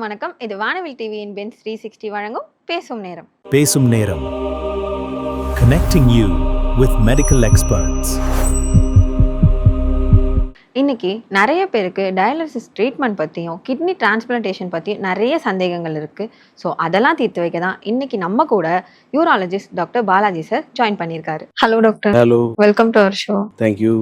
அனைவருக்கும் வணக்கம். இது வானவில் டிவியின் பென்ஸ் 360 வழங்கும் பேசும் நேரம். பேசும் நேரம். Connecting you with medical experts. இன்னைக்கு நிறைய பேருக்கு டயாலிசிஸ் ட்ரீட்மெண்ட் பற்றியும் கிட்னி டிரான்ஸ்பிளான்டேஷன் பற்றியும் நிறைய சந்தேகங்கள் இருக்குது. ஸோ அதெல்லாம் தீர்த்து வைக்க தான் இன்னைக்கு நம்ம கூட urologist doctor Balaji sir join பண்ணியிருக்காரு. Hello doctor. Hello, welcome to our show. Thank you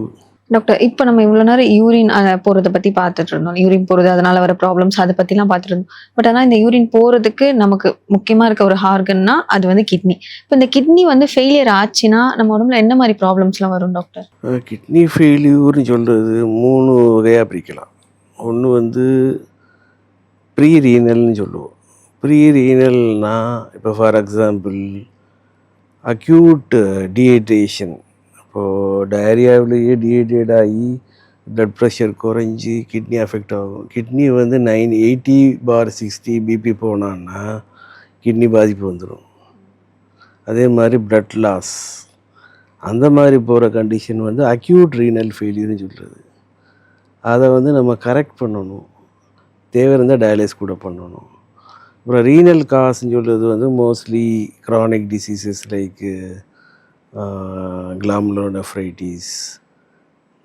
doctor, இப்போ நம்ம இவ்வளோ நேரம் யூரின் போகிறத பற்றி பார்த்துட்டு இருந்தோம். யூரின் போகிறது, அதனால வர ப்ராப்ளம்ஸ் அதை பற்றிலாம் பார்த்துட்டு இருந்தோம். பட் ஆனால் இந்த யூரின் போகிறதுக்கு நமக்கு முக்கியமாக இருக்க ஒரு ஆர்கன்னா அது வந்து கிட்னி. இப்போ இந்த கிட்னி வந்து ஃபெயிலியர் ஆச்சுன்னா நம்ம உடம்புல என்ன மாதிரி ப்ராப்ளம்ஸ்லாம் வரும் டாக்டர்? கிட்னி ஃபெயில்யூர்னு சொல்கிறது 3 வகையாக பிரிக்கலாம். ஒன்று வந்து ப்ரீ ரீனல்னு சொல்லுவோம். ப்ரீ ரீனல்னா இப்போ ஃபார் எக்ஸாம்பிள் அக்யூட் டீஹைட்ரேஷன். இப்போது டயரியாவிலேயே டீஹைட்ரேட் ஆகி ப்ளட் ப்ரெஷர் குறைஞ்சி கிட்னி அஃபெக்ட் ஆகும். கிட்னி வந்து 980/60 பிபி போனான்னா கிட்னி பாதிப்பு வந்துடும். அதே மாதிரி ப்ளட் லாஸ், அந்த மாதிரி போகிற கண்டிஷன் வந்து அக்யூட் ரீனல் ஃபெயிலியர்னு சொல்கிறது. அதை வந்து நம்ம கரெக்ட் பண்ணணும். தேவை இருந்தால் டயாலிசிஸ் கூட பண்ணணும். அப்புறம் ரீனல் காஸ்ன்னு சொல்கிறது வந்து mostly chronic diseases like glomerulonephritis,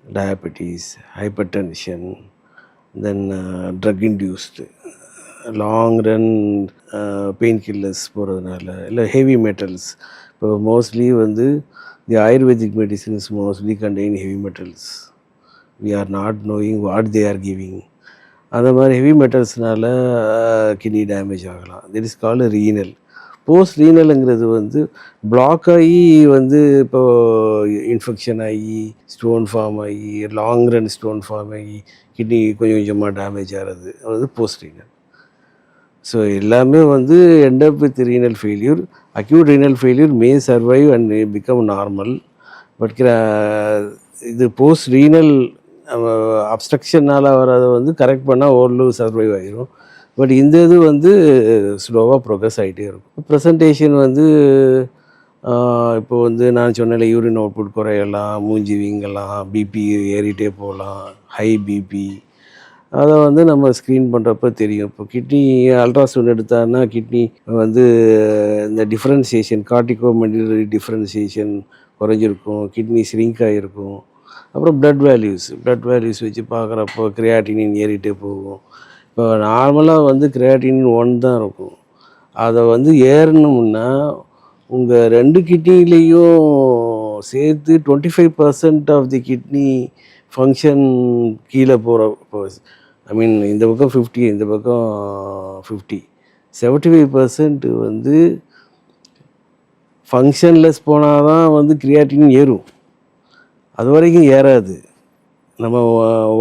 diabetes, hypertension, then drug induced long run painkillers போகிறதுனால, இல்லை ஹெவி மெட்டல்ஸ். இப்போ மோஸ்ட்லி வந்து the Ayurvedic medicines mostly contain heavy metals. We are not knowing what they are giving. அந்த மாதிரி heavy மெட்டல்ஸ்னால kidney damage ஆகலாம். That is called renal. Post ரீனலுங்கிறது வந்து பிளாக் ஆகி வந்து இப்போது இன்ஃபெக்ஷன் ஆகி ஸ்டோன் ஃபார்ம் ஆகி லாங் ரன் ஸ்டோன் ஃபார்ம் ஆகி கிட்னி கொஞ்சம் கொஞ்சமாக டேமேஜ் ஆகிறது அது போஸ்ட் ரீனல். ஸோ எல்லாமே வந்து end up with renal failure. Acute renal failure May survive and become normal. But இது போஸ்ட் ரீனல் அப்ஸ்ட்ரக்ஷனால் வரதை வந்து கரெக்ட் பண்ணால் ஓரளவு சர்வைவ் ஆகிரும். பட் இந்த இது வந்து ஸ்லோவாக ப்ரோக்ரஸ் ஆகிட்டே இருக்கும். ப்ரெசன்டேஷன் வந்து இப்போ வந்து நான் சொன்னேன்ல, யூரின் அவுட்புட் குறையலாம், மூஞ்சி வீங்கலாம், பிபி ஏறிட்டே போகலாம், ஹை பிபி. அதை வந்து நம்ம ஸ்க்ரீன் பண்ணுறப்ப தெரியும். இப்போ கிட்னி அல்ட்ராசவுண்ட் எடுத்தான்னா கிட்னி வந்து இந்த டிஃப்ரென்சியேஷன், கார்டிகோமெடுலரி டிஃப்ரென்சியேஷன் குறைஞ்சிருக்கும், கிட்னி ஸ்ரிங்க் ஆகிருக்கும். அப்புறம் ப்ளட் வேல்யூஸ் வச்சு பார்க்குறப்போ கிரியாட்டினின் ஏறிட்டே போகும். இப்போ நார்மலாக வந்து கிரியாட்டினின் 1 தான் இருக்கும். அதை வந்து ஏறணும்னா உங்கள் 2 கிட்னிலையும் சேர்த்து 25% ஆஃப் தி கிட்னி ஃபங்க்ஷன் கீழே போகிற, ஐ மீன் இந்த பக்கம் 50, இந்த பக்கம் 50, 75% வந்து ஃபங்க்ஷன்லெஸ் போனால் தான் வந்து கிரியாட்டின் ஏறும். அது வரைக்கும் ஏறாது. நம்ம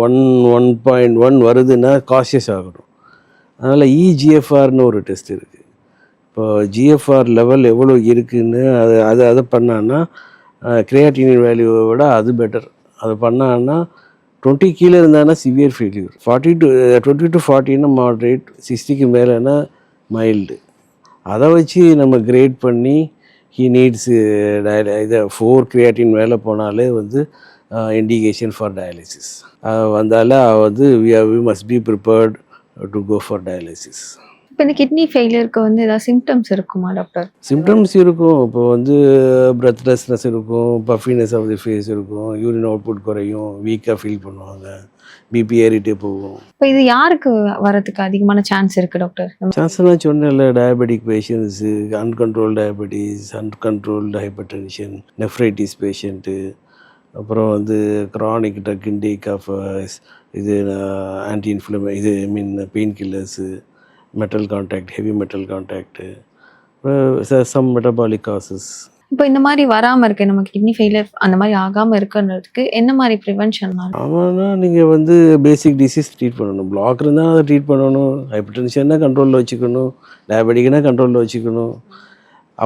1.1 வருதுன்னா காஷியஸ் ஆகணும். அதனால் இஜிஎஃப்ஆர்னு ஒரு டெஸ்ட் இருக்குது. இப்போ ஜிஎஃப்ஆர் லெவல் எவ்வளோ இருக்குதுன்னு அதை பண்ணான்னா கிரியாட்டினின் வேல்யூவை விட அது பெட்டர். அதை பண்ணான்னா 20 கீழே இருந்தான்னா சிவியர் ஃபெயில்யூர், 20 to 40ன்னா மாட்ரேட், 60க்கு மேலேனா மைல்டு. அதை வச்சு நம்ம கிரேட் பண்ணி ஹீ நீட்ஸ் இதை 4 கிரியாட்டின் மேலே போனாலே வந்து இண்டிகேஷன் ஃபார் டயாலிசிஸ் வந்தால வந்து we must be prepared to go for dialysis. இப்போ இந்த கிட்னி ஃபெயிலியருக்கு வந்து ஏதாவது சிம்டம்ஸ் இருக்குமா டாக்டர்? சிம்டம்ஸ் இருக்கும். இப்போ வந்து பிரெத்லெஸ்னஸ் இருக்கும், பஃபினஸ் ஆஃப் தி ஃபேஸ் இருக்கும், யூரின் அவுட்புட் குறையும், வீக்காக ஃபீல் பண்ணுவாங்க, பிபி ஏறிட்டே போகும். இப்போ இது யாருக்கு வரதுக்கு அதிகமான சான்ஸ் இருக்குது டாக்டர்? சான்ஸ்லாம் சொன்னேன்ல, diabetic patients, uncontrolled diabetes, uncontrolled hypertension, nephritis patient, அப்புறம் வந்து க்ரானிக் ட்ரக் இன்டேக் ஆஃப் இது ஆன்டி இது I mean painkillers, metal contact, heavy metal contact, some metabolic causes. இப்போ இந்த மாதிரி வராமல் இருக்கு, நமக்கு கிட்னி ஃபெயிலியர் அந்த மாதிரி ஆகாமல் இருக்குன்றதுக்கு என்ன மாதிரி ப்ரிவென்ஷன்? ஆமாம்னா நீங்கள் வந்து பேசிக் டிசீஸ் ட்ரீட் பண்ணணும். பிளாக் இருந்தால் அதை ட்ரீட் பண்ணணும், ஹைப்பர் டென்ஷன்னா கண்ட்ரோலில் வச்சுக்கணும், டயபெட்டிக்னா கண்ட்ரோலில் வச்சுக்கணும்,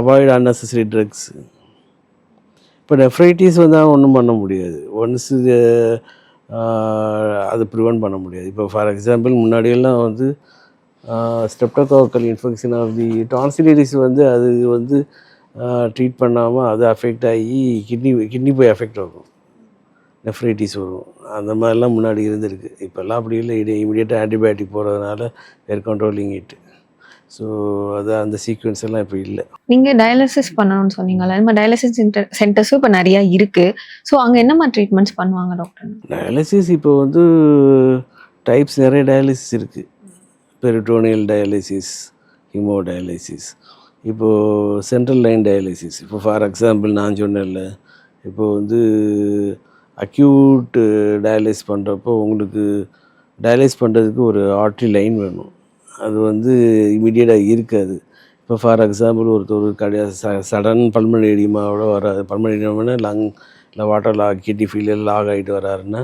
அவாய்ட் அன்னெசரி ட்ரக்ஸ். இப்போ நெஃப்ரைட்டிஸ் வந்தால் ஒன்றும் பண்ண முடியாது. ஒன்ஸ் இது அது ப்ரிவென்ட் பண்ண முடியாது. இப்போ ஃபார் எக்ஸாம்பிள் முன்னாடியெல்லாம் வந்து streptococcal infection of the tonsillitis வந்து அது வந்து ட்ரீட் பண்ணாமல் அது அஃபெக்ட் ஆகி கிட்னி போய் அஃபெக்ட் ஆகும். நெஃப்ரைட்டிஸ் வரும். அந்த மாதிரிலாம் முன்னாடி இருந்திருக்கு. இப்போல்லாம் அப்படி இல்லை. இமீடியட்டாக ஆன்டிபயோட்டிக் போடுறதுனால வேர் கண்ட்ரோலிங் இட். ஸோ அது அந்த சீக்வென்ஸ் எல்லாம் இப்போ இல்லை. நீங்க டயாலிசிஸ் பண்ணணும்னு சொன்னீங்கல்ல, அது மாதிரி டயாலிசிஸ் சென்டர்ஸும் இப்போ நிறைய இருக்கு. ஸோ அங்க என்ன மாதிரி ட்ரீட்மெண்ட்ஸ் பண்ணுவாங்க டாக்டர்? டயாலிசிஸ் இப்போ வந்து டைப்ஸ் நிறைய டயாலிசிஸ் இருக்குது. பெரிட்டோனியல் டயாலிசிஸ், ஹீமோ டயாலிசிஸ், இப்போது சென்ட்ரல் லைன் டயாலிசிஸ். இப்போ ஃபார் எக்ஸாம்பிள் நான் சொன்னேன்ல, இப்போ வந்து அக்யூட் டயாலிஸ் பண்ணுறப்போ உங்களுக்கு டயாலிஸ் பண்ணுறதுக்கு ஒரு ஆர்ட்ரி லைன் வேணும். அது வந்து இமீடியட்டாக இருக்காது. இப்போ ஃபார் எக்ஸாம்பிள் ஒருத்தர் சடன் பல்மனரி எடிமாவோட வராது. பல்மனரி எடிமானா லங் இல்லை water log, kidney failure log ஆகிட்டு வராருன்னா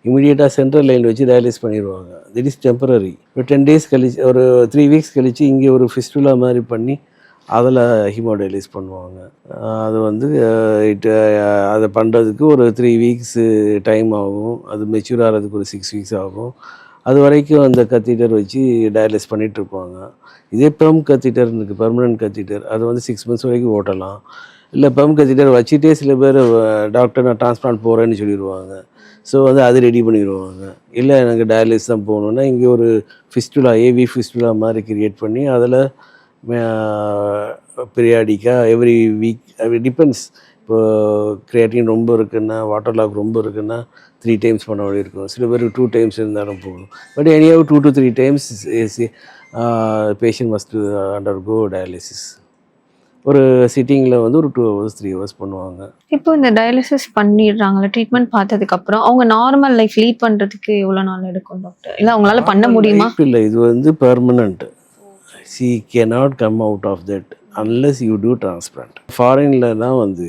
இமீடியட்டாக சென்ட்ரல் லைன் வச்சு டயாலிஸ் பண்ணிடுவாங்க. திட் இஸ் டெம்பரரி. இப்போ 10 days கழிச்சு, ஒரு 3 weeks கழித்து இங்கே ஒரு ஃபிஸ்டுலா மாதிரி பண்ணி அதில் ஹீமோடயாலிஸ் பண்ணுவாங்க. அது வந்து அதை பண்ணுறதுக்கு ஒரு 3 weeks டைம் ஆகும். அது மெச்சூர் ஆகிறதுக்கு ஒரு 6 weeks ஆகும். அது வரைக்கும் அந்த கத்தீட்டர் வச்சு டயாலிஸ் பண்ணிகிட்ருப்பாங்க. இதே பெர்ம் கத்தீட்டர் இருக்குது, பெர்மனன்ட் கத்தீட்டர். அது வந்து 6 months வரைக்கும் ஓட்டலாம். இல்லை பெர்ம் கத்தீட்டர் வச்சுட்டே சில பேர் டாக்டர் நான் டிரான்ஸ்பிளான்ட் போகிறேன்னு சொல்லிடுவாங்க. ஸோ வந்து அது ரெடி பண்ணிடுவாங்க. இல்லை எனக்கு டயாலிஸ் தான் போகணுன்னா இங்கே ஒரு ஃபிஸ்டுலா, ஏவி ஃபிஸ்டுலா மாதிரி கிரியேட் பண்ணி அதில் பீரியாடிக்காக எவ்ரி வீக், அது டிபெண்ட்ஸ். இப்போது கிரியேட்டின் ரொம்ப இருக்குன்னா, வாட்டர் லாக் ரொம்ப இருக்குன்னா 3 times பண்ண வேண்டி இருக்கும். சில பேருக்கு 2 times இருந்தாலும் போகும். பட் எனியாவது 2 to 3 times patient must undergo dialysis. ஒரு சிட்டிங்கில் வந்து ஒரு 2 hours 3 hours பண்ணுவாங்க. இப்போ இந்த டயாலிசிஸ் பண்ணிடுறாங்கல்ல, ட்ரீட்மெண்ட் பார்த்ததுக்கப்புறம் அவங்க நார்மல் லைஃப் லீட் பண்ணுறதுக்கு எவ்வளோ நாள் எடுக்கும் டாக்டர்? இல்லை அவங்களால பண்ண முடியுமா? இல்லை, இது வந்து permanent. she cannot come out of that unless you do transplant. ஃபாரின்லலாம் வந்து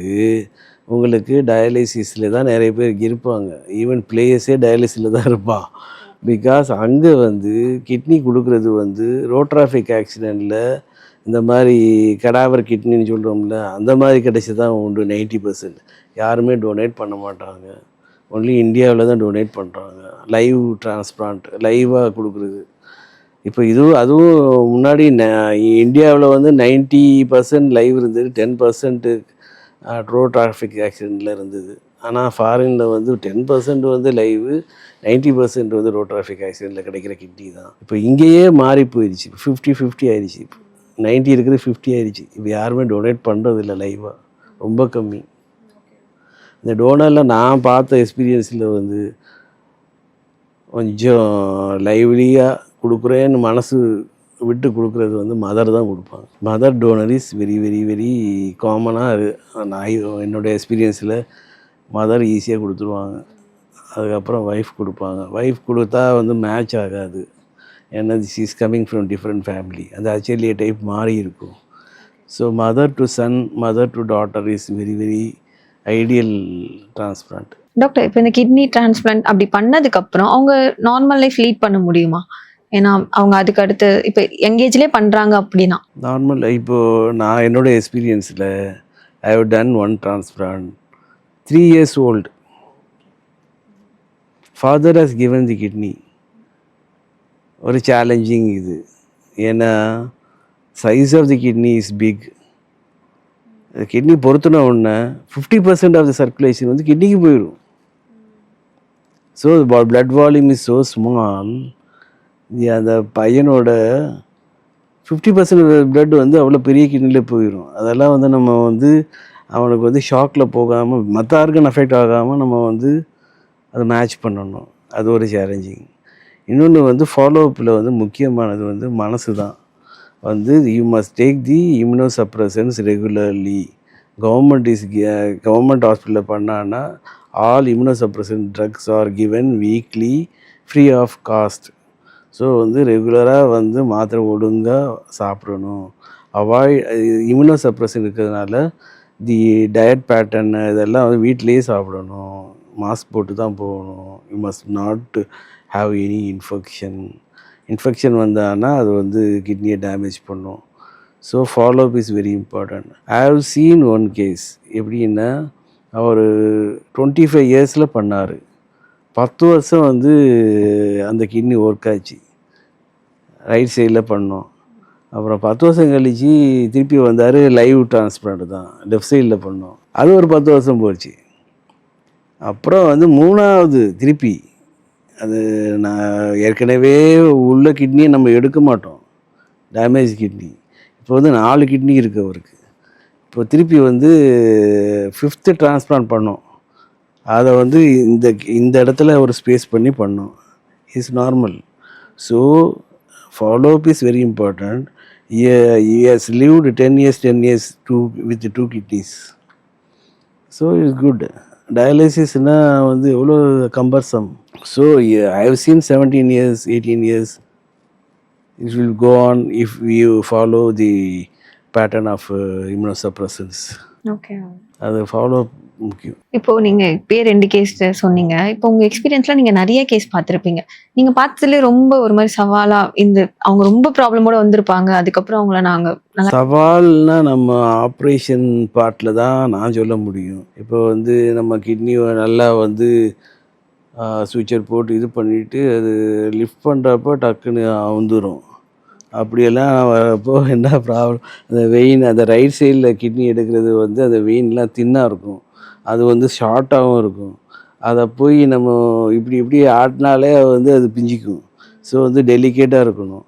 உங்களுக்கு டயாலிசிஸில் தான் நிறைய பேர் இருப்பாங்க. ஈவன் பிளேயர்ஸே டயாலிசிஸில் தான் இருப்பான். பிகாஸ் அங்கே வந்து கிட்னி கொடுக்குறது வந்து ரோட் டிராஃபிக் ஆக்சிடெண்ட்டில் இந்த மாதிரி கடாவர் கிட்னின்னு சொல்கிறோம்ல, அந்த மாதிரி கிடைச்சி தான் உண்டு. 90% யாருமே டொனேட் பண்ண மாட்டாங்க. ஒன்லி இந்தியாவில் தான் டொனேட் பண்ணுறாங்க. லைவ் டிரான்ஸ்பிளான்ட், லைவாக கொடுக்குறது. இப்போ அதுவும் முன்னாடி இந்தியாவில் வந்து 90% லைவ் இருந்தது, 10% ரோட் டிராஃபிக் ஆக்சிடெண்ட்டில் இருந்தது. ஆனால் ஃபாரினில் வந்து 10% வந்து லைவு, 90% வந்து ரோட் டிராஃபிக் ஆக்சிடெண்ட்டில் கிடைக்கிற கிட்னி தான். இப்போ இங்கேயே மாறி போயிடுச்சு. 50-50 ஆயிடுச்சு. இப்போ 90 இருக்குது, 50 ஆயிடுச்சு. இப்போ யாருமே டொனேட் பண்ணுறதில்ல லைவாக, ரொம்ப கம்மி. இந்த டோனரில் நான் பார்த்த எக்ஸ்பீரியன்ஸில் வந்து கொஞ்சம் லைவ்லியாக கொடுக்குறேன்னு மனசு விட்டு கொடுக்குறது வந்து மதர் தான் கொடுப்பாங்க. Mother donor is very very very காமனாக. நான் என்னோடய எக்ஸ்பீரியன்ஸில் மதர் ஈஸியாக கொடுத்துருவாங்க. அதுக்கப்புறம் ஒய்ஃப் கொடுப்பாங்க. ஒய்ஃப் கொடுத்தா வந்து மேட்ச் ஆகாது. ஏன்னா this is coming from different family. அந்த அச்சலிய டைப் மாறி இருக்கும். So mother to son, mother to daughter is very very ideal transplant. Doctor, இப்போ இந்த கிட்னி டிரான்ஸ்பிளான்ட் அப்படி பண்ணதுக்கப்புறம் அவங்க நார்மல் லைஃப் லீட் பண்ண முடியுமா? ஏன்னா அவங்க அதுக்கு அடுத்து இப்போ எங்கேஜ்லேயே பண்ணுறாங்க அப்படின்னா. நார்மல் இப்போது நான் என்னோடய எக்ஸ்பீரியன்ஸில் I have done 1 transplant, 3 years old. Father has given the kidney. ஒரு சேலஞ்சிங் இது. ஏன்னா size of the kidney is big. Kidney பொறுத்துன உடனே 50% ஆஃப் த சர்க்குலேஷன் வந்து கிட்னிக்கு போயிடும். So blood volume is so small. அந்த பையனோட 50% பிளட் வந்து அவ்வளோ பெரிய கிட்னியில் போயிடும். அதெல்லாம் வந்து நம்ம வந்து அவனுக்கு வந்து ஷாக்கில் போகாமல், மற்ற ஆர்கன் அஃபெக்ட் ஆகாமல் நம்ம வந்து அதை மேட்ச் பண்ணணும். அது ஒரு சேலஞ்சிங். இன்னொன்று வந்து ஃபாலோஅப்பில் வந்து முக்கியமானது வந்து மனசு தான். வந்து you must take the immunosuppressants regularly. Government ஹாஸ்பிட்டலில் பண்ணான்னா all immunosuppressant drugs are given weekly free of cost. So வந்து ரெகுலராக வந்து மாத்திரை ஒழுங்காக சாப்பிடணும். இம்யூனோசப்ரசன் இருக்கிறதுனால தி டயட் பேட்டர்ன் இதெல்லாம் வந்து வீட்டிலேயே சாப்பிடணும். மாஸ்க் போட்டு தான் போகணும். You must not have any infection வந்தான்னா அது வந்து கிட்னியை டேமேஜ் பண்ணும். So follow up is very important. I have seen one case. எப்படின்னா அவர் 25 years பண்ணார். 10 வருஷம் வந்து அந்த கிட்னி ஒர்க் ஆச்சு. ரைட் சைடில் பண்ணோம். அப்புறம் 10 வருஷம் கழிச்சு திருப்பி வந்தார். லைவ் டிரான்ஸ்பிளான்ட் தான் லெஃப்ட் சைடில் பண்ணோம். அது ஒரு 10 வருஷம் போச்சு. அப்புறம் வந்து 3வது திருப்பி அது நான் ஏற்கனவே உள்ள கிட்னியை நம்ம எடுக்க மாட்டோம், டேமேஜ் கிட்னி. இப்போ வந்து 4 கிட்னி இருக்குது அவருக்கு. இப்போ திருப்பி வந்து 5th டிரான்ஸ்பிளான்ட் பண்ணோம். அதை வந்து இந்த இந்த இடத்துல ஒரு ஸ்பேஸ் பண்ணி பண்ணோம். Is normal. So follow up is very important. He has lived 10 years with 2 kidneys. So it's good. டயாலிசிஸ்னா வந்து எவ்வளோ cumbersome. So I have seen 17 years, 18 years. It will go on if you follow the pattern of immunosuppressants. Okay. அது follow முக்கியம். இப்போ நீங்க இப்பயே 2 case சொன்னீங்க. இப்போ உங்க எக்ஸ்பீரியன்ஸ்ல நீங்க நிறைய கேஸ் பார்த்திருப்பீங்க. நீங்க பார்த்ததுல ரொம்ப ஒரு மாதிரி சவாலா அவங்க ரொம்ப ப்ராப்ளமோட வந்திருப்பாங்க. அதுக்கப்புறம் அவங்கள நாங்க சவால்னா நம்ம ஆப்ரேஷன் பார்ட்டில் தான் நான் சொல்ல முடியும். இப்போ வந்து நம்ம கிட்னி நல்லா வந்து சுவிட்சர் போட்டு இது பண்ணிவிட்டு அது லிஃப்ட் பண்ணுறப்போ டக்குன்னு அவுந்துடும். அப்படியெல்லாம் வரப்போ என்ன ப்ராப்ளம், அந்த வெயின் அந்த ரைட் சைடில் கிட்னி எடுக்கிறது வந்து அந்த வெயின்லாம் தின்னாக இருக்கும், அது வந்து ஷார்ட்டாகவும் இருக்கும். அதை போய் நம்ம இப்படி இப்படி ஆட்டினாலே வந்து அது பிஞ்சிக்கும். ஸோ வந்து டெலிகேட்டாக இருக்கணும்.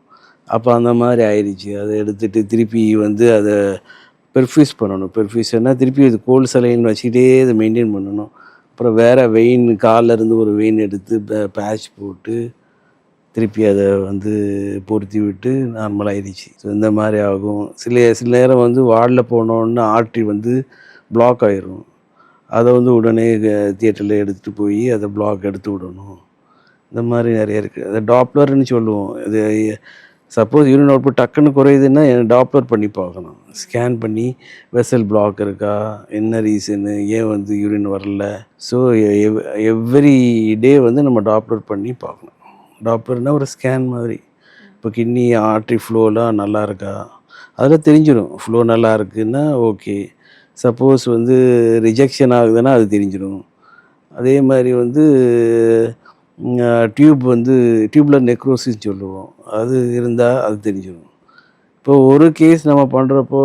அப்போ அந்த மாதிரி ஆயிடுச்சு. அதை எடுத்துகிட்டு திருப்பி வந்து அதை பெர்ஃப்யூஸ் பண்ணணும். பெர்ஃப்யூஷன்னா திருப்பி அது கோல்டு சலைன் வச்சுக்கிட்டே அதை மெயின்டைன் பண்ணணும். அப்புறம் வேறு வெயின் காலில் இருந்து ஒரு வெயின் எடுத்து பேட்ச் போட்டு திருப்பி அதை வந்து பொருத்தி விட்டு நார்மலாகிடுச்சு. ஸோ இந்த மாதிரி ஆகும். சில நேரம் வந்து வார்டில் போனோன்னு ஆர்ட்ரி வந்து பிளாக் ஆகிரும். அதை வந்து உடனே தியேட்டரில் எடுத்துகிட்டு போய் அதை பிளாக் எடுத்து விடணும். இந்த மாதிரி நிறைய இருக்குது. அதை டாப்லர்னு சொல்லுவோம். இது சப்போஸ் யூரின் அவுட்புட் டக்குன்னு குறையுதுன்னா டாப்லர் பண்ணி பார்க்கணும். ஸ்கேன் பண்ணி வெசல் பிளாக் இருக்கா, என்ன ரீசனு, ஏன் வந்து யூரின் வரல. ஸோ எவ்ரி டே வந்து நம்ம டாப்லர் பண்ணி பார்க்கணும். டாப்லர்னால் ஒரு ஸ்கேன் மாதிரி. இப்போ கிட்னி ஆர்ட்ரி ஃப்ளோலாம் நல்லா இருக்கா, அதில் தெரிஞ்சிடும். ஃப்ளோ நல்லா இருக்குன்னா ஓகே. சப்போஸ் வந்து ரிஜெக்ஷன் ஆகுதுன்னா அது தெரிஞ்சிடும். அதே மாதிரி வந்து டியூப் வந்து டியூப்லர் நெக்ரோசிஸ் சொல்லுவோம், அது இருந்தால் அது தெரிஞ்சிடும். இப்போ ஒரு கேஸ் நம்ம பண்ணுறப்போ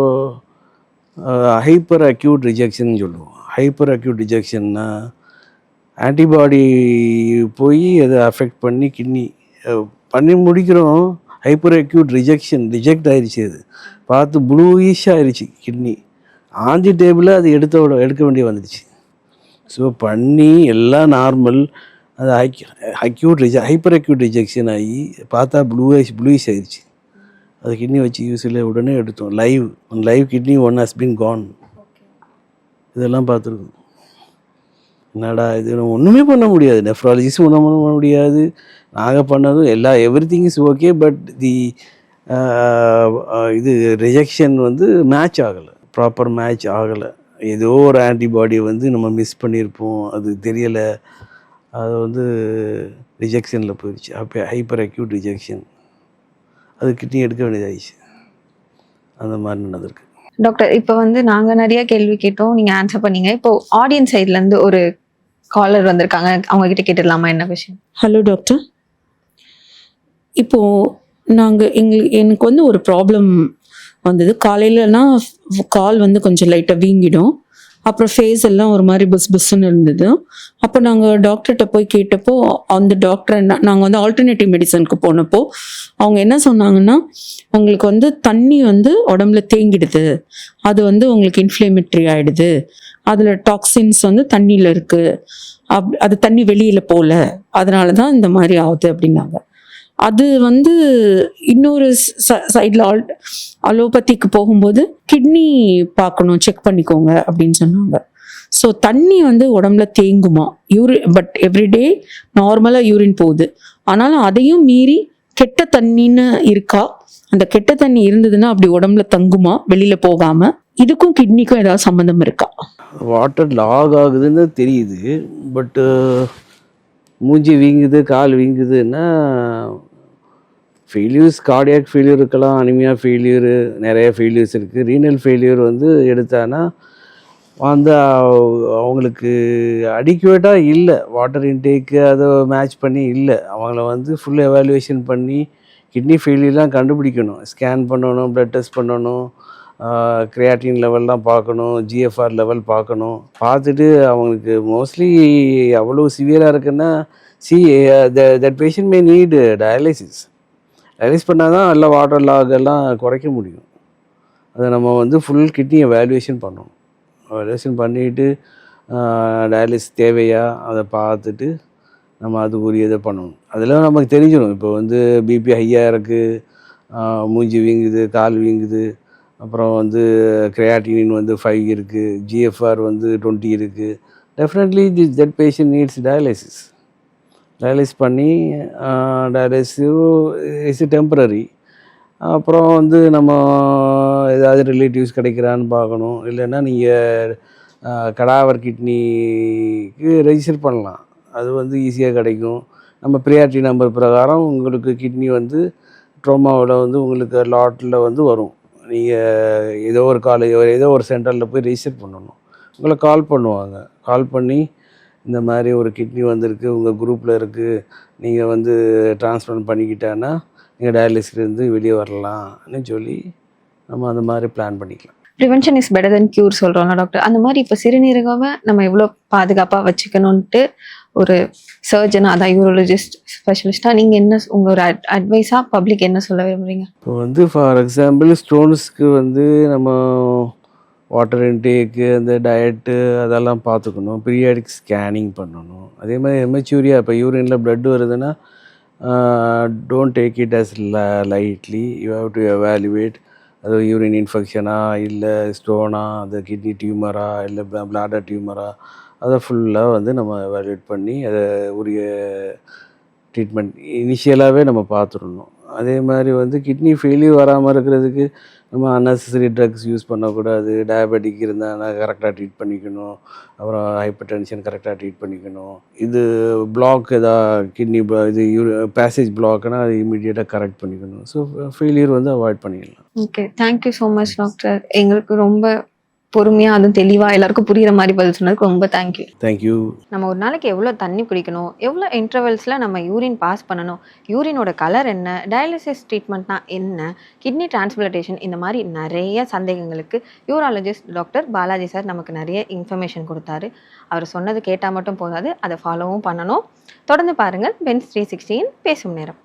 ஹைப்பர் அக்யூட் ரிஜெக்ஷன் சொல்லுவோம். ஹைப்பர் அக்யூட் ரிஜெக்ஷன்னா ஆன்டிபாடி போய் அதை அஃபெக்ட் பண்ணி கிட்னி பண்ணி முடிக்கிறோம். ஹைப்பர் அக்யூட் ரிஜெக்ட் ஆயிடுச்சு. அது பார்த்து ப்ளூயிஷ் ஆயிடுச்சு கிட்னி. ஆஞ்சி டேபிளில் அது எடுக்க வேண்டிய வந்துடுச்சு. ஸோ பண்ணி எல்லாம் நார்மல். அது ஹைப்பர் அக்யூட் ரிஜெக்ஷன் ஆகி பார்த்தா ப்ளூயிஷ் ஆயிடுச்சு. அது கிட்னி வச்சு யூஸில் உடனே எடுத்தோம். Live kidney one has been gone. இதெல்லாம் பார்த்துருக்கோம். என்னடா இது, நம்ம ஒன்றுமே பண்ண முடியாது. நெஃப்ராலஜிஸ்ட் ஒன்றும் பண்ண முடியாது. நாங்கள் பண்ணதும் எவ்ரிதிங் இஸ் ஓகே. பட் இது ரிஜெக்ஷன் வந்து மேட்ச் ஆகலை, ப்ராப்பர் மேட்ச் ஆகலை. ஏதோ ஒரு ஆன்டிபாடி வந்து நம்ம மிஸ் பண்ணியிருப்போம், அது தெரியலை. அது வந்து ரிஜெக்ஷனில் போயிடுச்சு. அப்போ ஹைப்பர் அக்யூட் ரிஜெக்ஷன், அது கிட்னி எடுக்க வேண்டியதாகிடுச்சு. அந்த மாதிரி நடந்திருக்கு. டாக்டர், இப்போ வந்து நாங்க நிறைய கேள்வி கேட்டோம், நீங்க ஆன்சர் பண்ணீங்க. இப்போ ஆடியன்ஸ் சைட்ல இருந்து ஒரு காலர் வந்திருக்காங்க, அவங்க கிட்ட கேட்டுடலாமா என்ன விஷயம்? ஹலோ டாக்டர், இப்போது எனக்கு வந்து ஒரு ப்ராப்ளம் வந்தது. காலையிலனா கால் வந்து கொஞ்சம் லைட்டாக வீங்கிடும், அப்புறம் ஃபேஸ் எல்லாம் ஒரு மாதிரி புஸ்ன்னு இருந்தது. அப்போ நாங்கள் டாக்டர்கிட்ட போய் கேட்டப்போ அந்த டாக்டர் நாங்கள் வந்து ஆல்டர்னேட்டிவ் மெடிசனுக்கு போனப்போ அவங்க என்ன சொன்னாங்கன்னா, உங்களுக்கு வந்து தண்ணி வந்து உடம்புல தேங்கிடுது, அது வந்து உங்களுக்கு இன்ஃப்ளமேட்ரி ஆகிடுது, அதில் டாக்ஸின்ஸ் வந்து தண்ணியில் இருக்குது, அது தண்ணி வெளியில் போகல, அதனால தான் இந்த மாதிரி ஆகுது அப்படின்னாங்க. அது வந்து இன்னொரு சைடில் அலோபதிக்கு போகும்போது கிட்னி பார்க்கணும், செக் பண்ணிக்கோங்க அப்படின்னு சொன்னாங்க. ஸோ தண்ணி வந்து உடம்புல தேங்குமா? பட் எவ்ரிடே நார்மலாக யூரின் போகுது, ஆனாலும் அதையும் மீறி கெட்ட தண்ணின்னு இருக்கா? அந்த கெட்ட தண்ணி இருந்ததுன்னா அப்படி உடம்புல தங்குமா வெளியில் போகாமல்? இதுக்கும் கிட்னிக்கும் ஏதாவது சம்மந்தம் இருக்கா? வாட்டர் லாக் ஆகுதுன்னு தெரியுது. பட்டு மூஞ்சி வீங்குது, கால் வீங்குதுன்னா ஃபெயிலியர்ஸ், கார்டியாக் ஃபெயிலியர் இருக்கலாம், அனிமியா ஃபெயிலியரு, நிறைய ஃபெயிலியர்ஸ் இருக்குது. ரீனல் ஃபெயிலியர் வந்து எடுத்தானா வந்து அவங்களுக்கு அடிக்குவேட்டாக இல்லை, வாட்டர் இன்டேக்கு அதை மேட்ச் பண்ணி இல்லை. அவங்கள வந்து ஃபுல் எவாலுவேஷன் பண்ணி கிட்னி ஃபெயிலியர்லாம் கண்டுபிடிக்கணும், ஸ்கேன் பண்ணணும், ப்ளட் டெஸ்ட் பண்ணணும், கிரியாட்டின் லெவல்லாம் பார்க்கணும், ஜிஎஃப்ஆர் லெவல் பார்க்கணும். பார்த்துட்டு அவங்களுக்கு மோஸ்ட்லி அவ்வளோ சிவியராக இருக்குன்னா that patient May need dialysis. Dialysis பண்ணால் தான் எல்லாம் வாட்டர் லாக் எல்லாம் குறைக்க முடியும். அதை நம்ம வந்து ஃபுல் கிட்னி வேல்யூவேஷன் பண்ணணும். வேல்யூவேஷன் பண்ணிவிட்டு டயாலிசிஸ் தேவையா அதை பார்த்துட்டு நம்ம அதுக்குரியதை பண்ணணும். அதெல்லாம் நமக்கு தெரிஞ்சிடும். இப்போ வந்து பிபி ஹையாக இருக்குது, மூஞ்சி வீங்குது, கால் வீங்குது, அப்புறம் வந்து கிரியாட்டினின் வந்து 5 இருக்குது, ஜிஎஃப்ஆர் வந்து 20 இருக்குது. Definitely that patient needs dialysis. Dialysis பண்ணி டயாலிசிஸ் இஸ் டெம்பரரி. அப்புறம் வந்து நம்ம ஏதாவது ரிலேட்டிவ்ஸ் கிடைக்கிறான்னு பார்க்கணும். இல்லைன்னா நீங்கள் கடாவர் கிட்னிக்கு ரெஜிஸ்டர் பண்ணலாம். அது வந்து ஈஸியாக கிடைக்கும். நம்ம ப்ரியாரிட்டி நம்பர் பிரகாரம் உங்களுக்கு கிட்னி வந்து ட்ரோமாவில் வந்து உங்களுக்கு லாட்டில் வந்து வரும். நீங்கள் ஏதோ ஒரு சென்டரில் போய் ரெஜிஸ்டர் பண்ணணும். உங்களை கால் பண்ணுவாங்க. கால் பண்ணி இந்த மாதிரி ஒரு கிட்னி வந்திருக்கு, உங்கள் குரூப்பில் இருக்குது, நீங்கள் வந்து ட்ரான்ஸ்பிளான்ட் பண்ணிக்கிட்டான்னா நீங்கள் டயாலிசிஸ்லேருந்து வெளியே வரலாம்னு சொல்லி நம்ம அந்த மாதிரி பிளான் பண்ணிக்கலாம். Prevention is better then cure சொல்கிறோம்ல டாக்டர். அந்த மாதிரி இப்போ சிறுநீரகவை நம்ம எவ்வளோ பாதுகாப்பாக வச்சுக்கணுன்ட்டு ஒரு சர்ஜனாக, அதான் யூரோலஜிஸ்ட் ஸ்பெஷலிஸ்ட்டாக நீங்கள் என்ன உங்கள் ஒரு அட்வைஸாக பப்ளிக் என்ன சொல்ல விரும்புகிறீங்க? இப்போ வந்து ஃபார் எக்ஸாம்பிள் ஸ்டோன்ஸ்க்கு வந்து நம்ம வாட்டர் இன்டேக்கு, அந்த டயட்டு அதெல்லாம் பார்த்துக்கணும். பீரியாடிக் ஸ்கேனிங் பண்ணணும். அதே மாதிரி எமெச்சூரியா இப்போ யூரினில் blood வருதுன்னா don't take it as lightly. You have to evaluate. அது யூரின் இன்ஃபெக்ஷனா, இல்லை ஸ்டோனா, அது கிட்னி டியூமரா, இல்லை பிளாடர் டியூமரா, அதை ஃபுல்லாக வந்து நம்ம எவாலுவேட் பண்ணி அதை உரிய ட்ரீட்மெண்ட் இனிஷியலாகவே நம்ம பார்த்துடணும். அதே மாதிரி வந்து கிட்னி ஃபெயிலியர் வராமல் இருக்கிறதுக்கு நம்ம அன்னெசரி ட்ரக்ஸ் யூஸ் பண்ணக்கூடாது. டயபெட்டிக் இருந்தால் கரெக்டாக ட்ரீட் பண்ணிக்கணும். அப்புறம் ஹைப்பர் டென்ஷன் கரெக்டாக ட்ரீட் பண்ணிக்கணும். இது பிளாக் கிட்னி இது பேசேஜ் பிளாக்னா அது இமீடியட்டாக கரெக்ட் பண்ணிக்கணும். ஸோ ஃபெயிலியர் வந்து அவாய்ட் பண்ணிடலாம். Okay, thank you so much doctor. எங்களுக்கு ரொம்ப பொறுமையாக அதுவும் தெளிவாக எல்லாருக்கும் புரிகிற மாதிரி பதில் சொன்னதுக்கு ரொம்ப தேங்க்யூ. தேங்க்யூ. நம்ம ஒரு நாளைக்கு எவ்வளோ தண்ணி குடிக்கணும், எவ்வளோ இன்டர்வல்ஸில் நம்ம யூரின் பாஸ் பண்ணணும், யூரினோட கலர் என்ன, டயாலிசிஸ் ட்ரீட்மெண்ட்னா என்ன, கிட்னி டிரான்ஸ்பிளான்டேஷன், இந்த மாதிரி நிறைய சந்தேகங்களுக்கு யூராலஜிஸ்ட் டாக்டர் பாலாஜி சார் நமக்கு நிறைய இன்ஃபர்மேஷன் கொடுத்தாரு. அவர் சொன்னது கேட்டால் மட்டும் போதாது, அதை ஃபாலோவும் பண்ணணும். தொடர்ந்து பாருங்கள் பென்ஸ் 360 பேசும் நேரம்.